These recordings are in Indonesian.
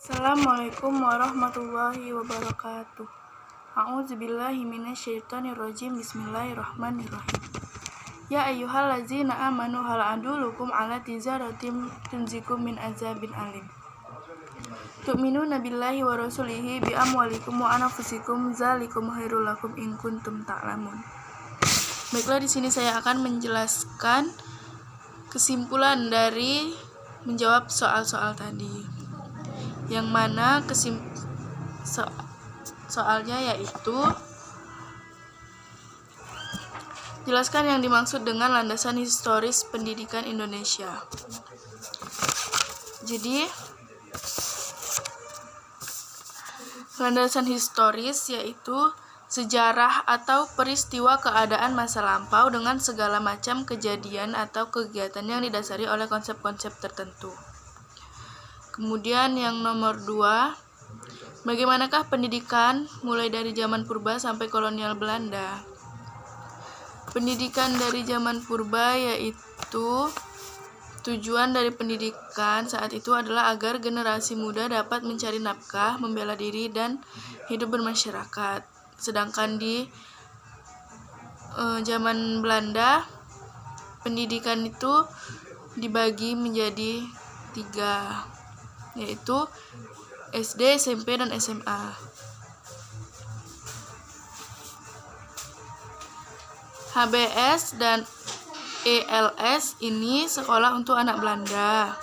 Assalamualaikum warahmatullahi wabarakatuh. A'udzubillahi minasyaitonirrajim. Bismillahirrahmanirrahim. Ya ayyuhallazina amanu hal adullukum ala tijaratin tunjikum min azabin alim. Tu'minuna billahi wa rasulihi bi amwalikum wa anfusikum zalikum khairul lakum in kuntum ta'lamun. Baiklah, di sini saya akan menjelaskan kesimpulan dari menjawab soal-soal tadi. Yang mana soalnya yaitu jelaskan yang dimaksud dengan landasan historis pendidikan Indonesia. Jadi landasan historis yaitu sejarah atau peristiwa keadaan masa lampau dengan segala macam kejadian atau kegiatan yang didasari oleh konsep-konsep tertentu. Kemudian yang nomor 2, bagaimanakah pendidikan mulai dari zaman purba sampai kolonial Belanda? Pendidikan dari zaman purba yaitu tujuan dari pendidikan saat itu adalah agar generasi muda dapat mencari nafkah, membela diri, dan hidup bermasyarakat. Sedangkan di zaman Belanda, pendidikan itu dibagi menjadi 3, yaitu SD, SMP, dan SMA. HBS dan ELS ini sekolah untuk anak Belanda.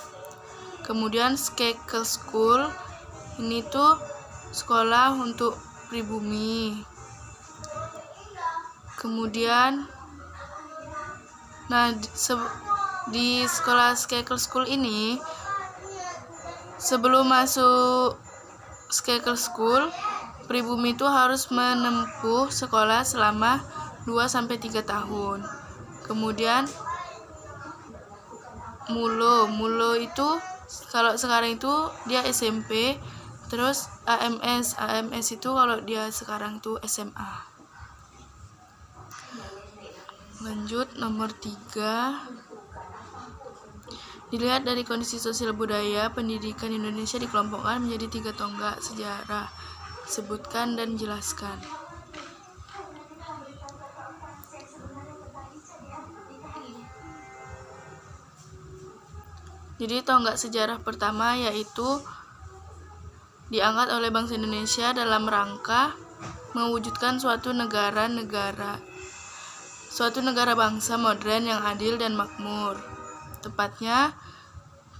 Kemudian Skakel School ini tuh sekolah untuk pribumi. Kemudian di sekolah Skakel School ini, sebelum masuk Skakel School, pribumi itu harus menempuh sekolah selama 2-3 tahun. Kemudian Mulo itu kalau sekarang itu dia SMP, terus AMS itu kalau dia sekarang itu SMA. Lanjut nomor 3. Dilihat dari kondisi sosial budaya, pendidikan Indonesia dikelompokkan menjadi 3 tonggak sejarah. Sebutkan dan jelaskan. Jadi tonggak sejarah pertama yaitu diangkat oleh bangsa Indonesia dalam rangka mewujudkan suatu negara bangsa modern yang adil dan makmur. Tepatnya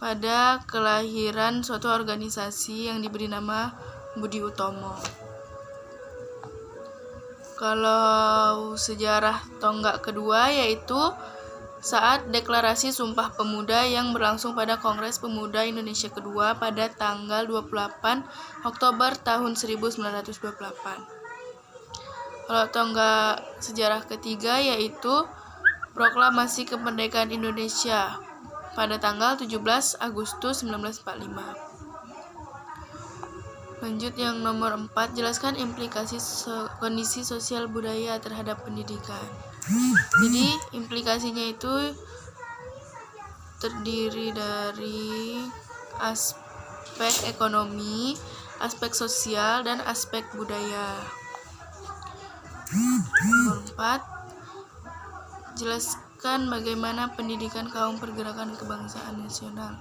pada kelahiran suatu organisasi yang diberi nama Budi Utomo. Kalau sejarah tonggak kedua yaitu saat deklarasi Sumpah Pemuda yang berlangsung pada Kongres Pemuda Indonesia kedua pada tanggal 28 Oktober tahun 1928. Kalau tonggak sejarah ketiga yaitu Proklamasi Kemerdekaan Indonesia pada tanggal 17 Agustus 1945. Lanjut yang nomor 4, jelaskan implikasi kondisi sosial budaya terhadap pendidikan. Jadi implikasinya itu terdiri dari aspek ekonomi, aspek sosial, dan aspek budaya. Nomor 4, jelaskan bagaimana pendidikan kaum pergerakan kebangsaan nasional.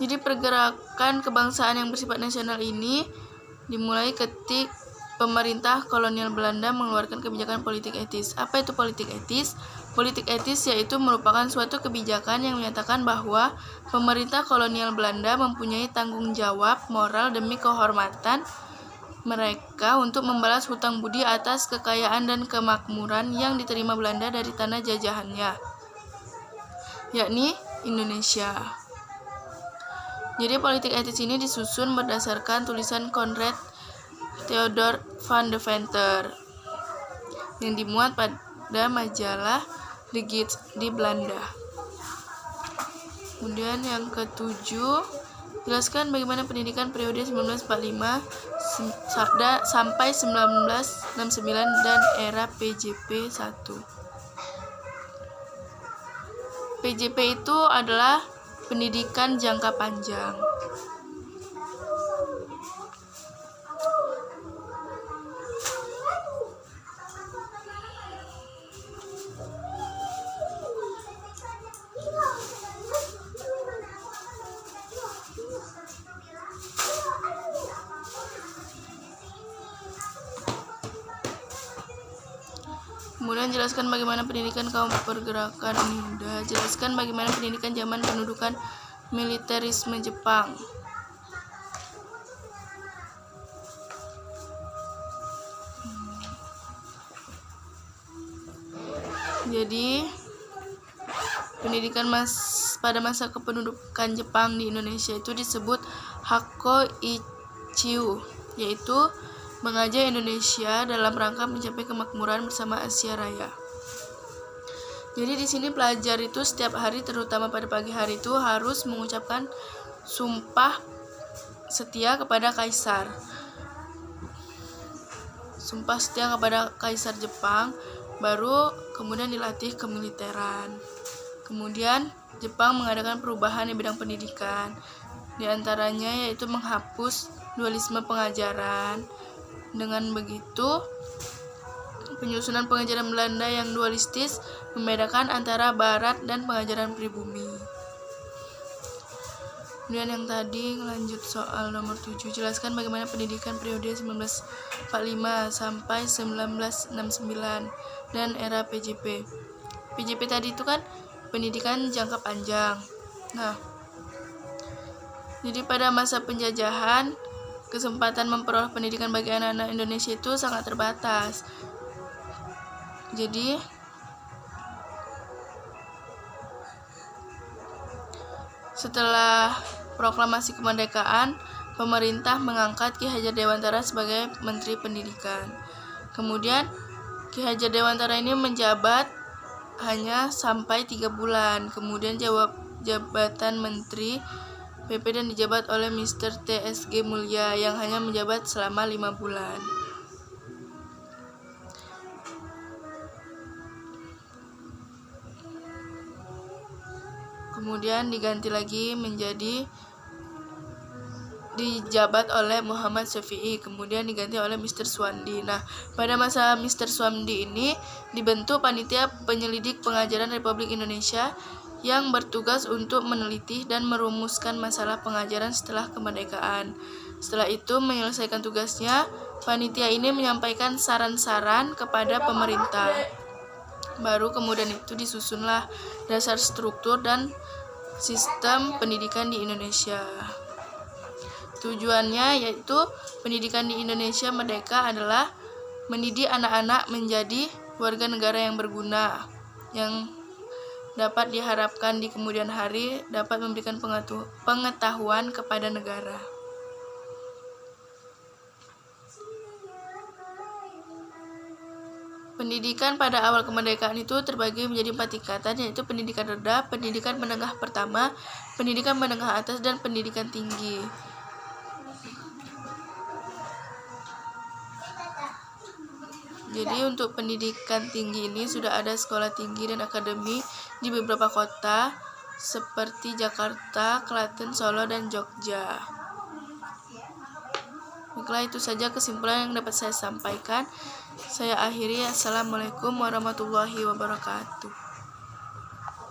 Jadi pergerakan kebangsaan yang bersifat nasional ini dimulai ketika pemerintah kolonial Belanda mengeluarkan kebijakan politik etis. Apa itu politik etis? Politik etis yaitu merupakan suatu kebijakan yang menyatakan bahwa pemerintah kolonial Belanda mempunyai tanggung jawab moral demi kehormatan mereka untuk membalas hutang budi atas kekayaan dan kemakmuran yang diterima Belanda dari tanah jajahannya, yakni Indonesia. Jadi politik etis ini disusun berdasarkan tulisan Conrad Theodor van Deventer yang dimuat pada majalah De Gids di Belanda. Kemudian yang ketujuh, jelaskan bagaimana pendidikan periode 1945 sampai 1969 dan era PJP 1. PJP itu adalah pendidikan jangka panjang. Kemudian jelaskan bagaimana pendidikan kaum pergerakan muda. Jelaskan bagaimana pendidikan zaman pendudukan militerisme Jepang. Jadi, pendidikan pada masa kependudukan Jepang di Indonesia itu disebut Hakko Ichiu, yaitu mengajak Indonesia dalam rangka mencapai kemakmuran bersama Asia Raya. Jadi di sini pelajar itu setiap hari, terutama pada pagi hari itu harus mengucapkan sumpah setia kepada kaisar. Sumpah setia kepada kaisar Jepang, baru kemudian dilatih kemiliteran. Kemudian Jepang mengadakan perubahan di bidang pendidikan. Di antaranya yaitu menghapus dualisme pengajaran. Dengan begitu, penyusunan pengajaran Belanda yang dualistis membedakan antara barat dan pengajaran pribumi. Kemudian yang tadi lanjut soal nomor 7, jelaskan bagaimana pendidikan periode 1945 sampai 1969 dan era PJP. PJP tadi itu kan pendidikan jangka panjang. Nah, jadi pada masa penjajahan, kesempatan memperoleh pendidikan bagi anak-anak Indonesia itu sangat terbatas. Jadi, setelah proklamasi kemerdekaan, pemerintah mengangkat Ki Hajar Dewantara sebagai Menteri Pendidikan. Kemudian, Ki Hajar Dewantara ini menjabat hanya sampai 3 bulan. Kemudian jabatan Menteri PP dan dijabat oleh Mr. T.S.G. Mulya yang hanya menjabat selama 5 bulan. Kemudian diganti lagi menjadi dijabat oleh Muhammad Syafi'i, kemudian diganti oleh Mr. Suwandi. Nah, pada masa Mr. Suwandi ini dibentuk panitia penyelidik pengajaran Republik Indonesia yang bertugas untuk meneliti dan merumuskan masalah pengajaran setelah kemerdekaan. Setelah itu menyelesaikan tugasnya, panitia ini menyampaikan saran-saran kepada pemerintah. Baru kemudian itu disusunlah dasar struktur dan sistem pendidikan di Indonesia. Tujuannya yaitu pendidikan di Indonesia merdeka adalah mendidik anak-anak menjadi warga negara yang berguna, yang dapat diharapkan di kemudian hari dapat memberikan pengetahuan kepada negara. Pendidikan pada awal kemerdekaan itu terbagi menjadi 4 tingkatan, yaitu pendidikan rendah, pendidikan menengah pertama, pendidikan menengah atas, dan pendidikan tinggi. Jadi untuk pendidikan tinggi ini sudah ada sekolah tinggi dan akademi di beberapa kota seperti Jakarta, Klaten, Solo, dan Jogja. Baiklah, itu saja kesimpulan yang dapat saya sampaikan. Saya akhiri. Assalamualaikum warahmatullahi wabarakatuh.